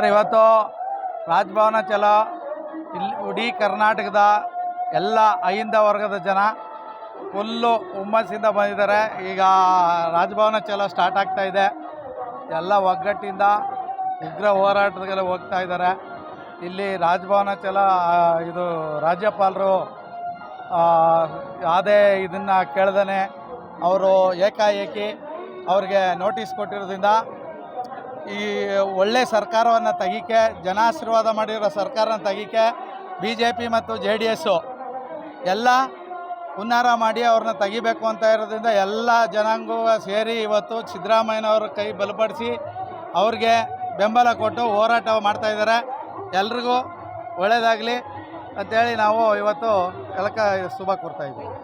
Sir, ಇವತ್ತು ರಾಜಭವನ ಚಲೋ ಇಲ್ಲಿ ಇಡೀ ಕರ್ನಾಟಕದ ಎಲ್ಲ ಅಹಿಂದ ವರ್ಗದ ಜನ ಫುಲ್ಲು ಹುಮ್ಮಸ್ಸಿಂದ ಬಂದಿದ್ದಾರೆ. ಈಗ ರಾಜಭವನ ಚಲೋ ಸ್ಟಾರ್ಟ್ ಆಗ್ತಾ ಇದೆ. ಎಲ್ಲ ಒಗ್ಗಟ್ಟಿಂದ ಉಗ್ರ ಹೋರಾಟದಲ್ಲಿ ಹೋಗ್ತಾ ಇದ್ದಾರೆ. ಇಲ್ಲಿ ರಾಜಭವನ ಚಲೋ ಇದು ರಾಜ್ಯಪಾಲರು ಯಾವುದೇ ಇದನ್ನು ಕೇಳ್ದೇ ಅವರು ಏಕಾಏಕಿ ಅವ್ರಿಗೆ ನೋಟಿಸ್ ಕೊಟ್ಟಿರೋದ್ರಿಂದ ಈ ಒಳ್ಳೆ ಸರ್ಕಾರವನ್ನು ತೆಗಿಕೆ, ಜನಾಶೀರ್ವಾದ ಮಾಡಿರೋ ಸರ್ಕಾರನ ತೆಗಿಕೆ BJP ಮತ್ತು JDS ಎಲ್ಲ ಹುನ್ನಾರ ಮಾಡಿ ಅವ್ರನ್ನ ತೆಗಿಬೇಕು ಅಂತ ಇರೋದ್ರಿಂದ ಎಲ್ಲ ಜನಾಂಗ ಸೇರಿ ಇವತ್ತು ಸಿದ್ದರಾಮಯ್ಯನವ್ರ ಕೈ ಬಲಪಡಿಸಿ ಅವ್ರಿಗೆ ಬೆಂಬಲ ಕೊಟ್ಟು ಹೋರಾಟ ಮಾಡ್ತಾಯಿದ್ದಾರೆ. ಎಲ್ರಿಗೂ ಒಳ್ಳೆಯದಾಗಲಿ ಅಂಥೇಳಿ ನಾವು ಇವತ್ತು ಶುಭ ಕೋರ್ತಾಯಿದ್ದೀವಿ.